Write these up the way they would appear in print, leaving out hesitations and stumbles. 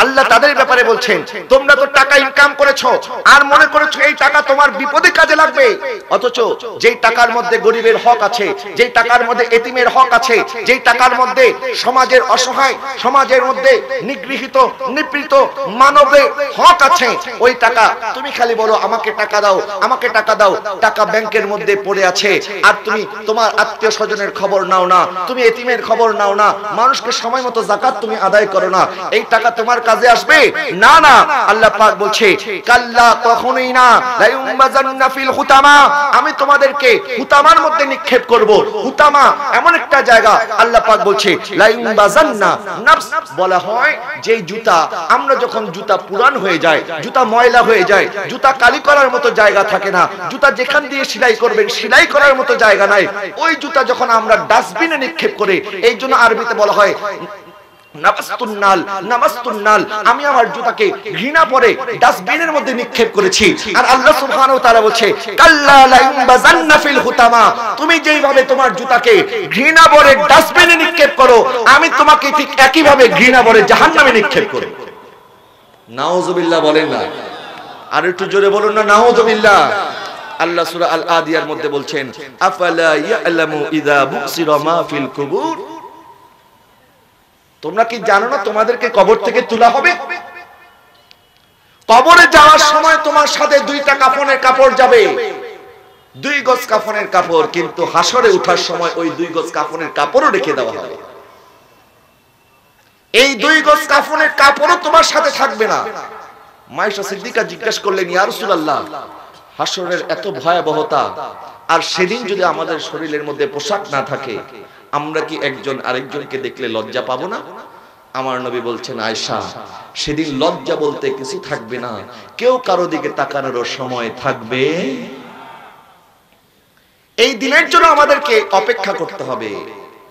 আল্লাহ তাদের ব্যাপারে বলছেন, তোমরা তো টাকা ইনকাম করেছো আর মনে করেছো এই টাকা তোমার বিপদে কাজে লাগবে, অথচ যেই টাকার মধ্যে গরিবের হক আছে, যেই টাকার মধ্যে এতিমের হক আছে, যেই টাকার মধ্যে সমাজের অসহায়, সমাজের মধ্যে নিগৃহীত নিপীড়িত মানবের হক আছে, ওই টাকা তুমি খালি বলো আমাকে টাকা দাও, আমাকে টাকা দাও, টাকা ব্যাংকের মধ্যে পড়ে আছে, আর তুমি তোমার আত্মীয় স্বজনের খবর নাও না, তুমি এতিমের খবর নাও না, মানুষকে সময় মতো যাকাত তুমি আদায় করো না, এই টাকা তোমার কাজে আসবে না। না, আল্লাহ পাক বলছে কাল্লা, কখনোই না, লা ইউমবাযান্না ফিল হুতামা, আমি তোমাদেরকে হুতামার মধ্যে নিক্ষেপ করব। হুতামা এমন একটা জায়গা, আল্লাহ পাক বলছে লা ইউমবাযান্না, নফস বলা হয় যেই জুতা, আমরা যখন জুতা পুরান হয়ে যায়, জুতা ময়লা হয়ে যায়, জুতা কালি করার মতো জায়গা থাকে না, জুতা যেখান দিয়ে সেলাই করবেন সেলাই করার মতো জায়গা নাই, ওই জুতা যখন আমরা ডাস্টবিনে নিক্ষেপ করে, এই জন্য আরবিতে বলা হয় নামাস্তুন্নাল, আমি আমার জুতাকে ঘৃণা করে ডাস্টবিনের মধ্যে নিক্ষেপ করেছি। আর আল্লাহ সুবহানাহু ওয়া তাআলা বলছে কাল্লা লা ইউমবাযান্না ফিল হুতামা, তুমি যেইভাবে তোমার জুতাকে ঘৃণা করে ডাস্টবিনে নিক্ষেপ করো, আমি তোমাকে ঠিক একই ভাবে ঘৃণা করে জাহান্নামে নিক্ষেপ করব। নাউযুবিল্লাহ বলেন না, আর একটু জোরে বলুন না নাউযুবিল্লাহ। আল্লাহ সূরা আল আদিয়ার মধ্যে বলছেন আফালা ইয়ালামু ইযা বুসিরা মা ফিল কুবুর, তোমরা কি জানো না তোমাদেরকে কবর থেকে তোলা হবে? কবরে যাওয়ার সময় তোমার সাথে দুইটা কাফনের কাপড় যাবে, 2 গজ কাফনের কাপড়, কিন্তু হাসরে ওঠার সময় ওই 2 গজ কাফনের কাপড়ও রেখে দেওয়া হবে। এই 2 গজ কাফনের কাপড়ও তোমার সাথে থাকবে না। মায়েশা সিদ্দিকা জিজ্ঞাসা করলেন, ইয়া রাসূলুল্লাহ, হাসরের এত ভয়াবহতা, আর সেদিন যদি আমাদের শরীরের মধ্যে পোশাক না থাকে, আমরা কি একজন আরেকজনকে দেখলে লজ্জা পাবো না? আমার নবী বলছেন, আয়েশা, সেদিন লজ্জা বলতে কিছু থাকবে না, কেউ কারো দিকে তাকানোর সময় থাকবে। এই দিনের জন্য আমাদেরকে অপেক্ষা করতে হবে,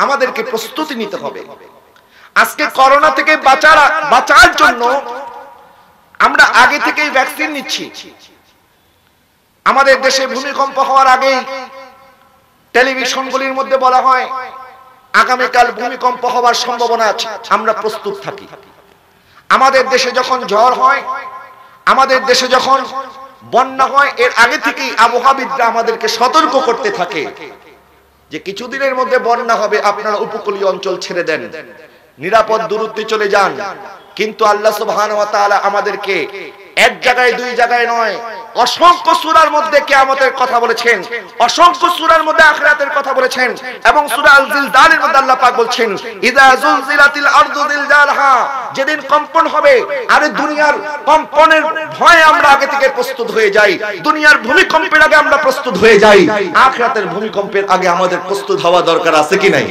আমাদেরকে প্রস্তুতি নিতে হবে। আজকে করোনা থেকে বাঁচার জন্য আমরা আগে থেকেই ভ্যাকসিন নিচ্ছি। আমাদের দেশে ভূমিকম্প হওয়ার আগেই টেলিভিশনগুলির মধ্যে বলা হয় আগামীকাল ভূমিকম্প হওয়ার সম্ভাবনা আছে, আমরা প্রস্তুত থাকি। আমাদের দেশে যখন ঝড় হয়, আমাদের দেশে যখন বন্যা হয়, এর আগে থেকেই আবহাওয়াবিদরা আমাদেরকে সতর্ক করতে থাকে যে কিছুদিনের মধ্যে বন্যা হবে, আপনারা উপকূলীয় অঞ্চল ছেড়ে দেন, নিরাপদ দূরত্বে চলে যান। কিন্তু আল্লাহ সুবহানাহু ওয়া তাআলা আমাদেরকে এক জায়গায় 2 জায়গায় নয়, অসংখ্য সূরার মধ্যে কিয়ামতের কথা বলেছেন, অসংখ্য সূরার মধ্যে আখিরাতের কথা বলেছেন, এবং সূরা আল জিলজালের মধ্যে আল্লাহ পাক বলছেন ইযা যুলজিলাতিল আরদু জিলজালহা, যেদিন কম্পন হবে। আর দুনিয়ার কম্পনের ভয়ে আমরা আগে থেকে প্রস্তুত হয়ে যাই, দুনিয়ার ভূমিকম্পের আগে আমরা প্রস্তুত হয়ে যাই, আখিরাতের ভূমিকম্পের আগে আমাদের প্রস্তুত হওয়া দরকার আছে কি নাই?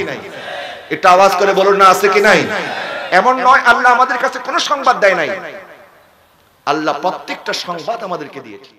এটা আওয়াজ করে বলুন না, আছে কি নাই? এমন নয় আল্লাহ আমাদের কাছে কোনো সংবাদ দেয় নাই, আল্লাহ প্রত্যেকটা সংবাদ আমাদেরকে দিয়েছে।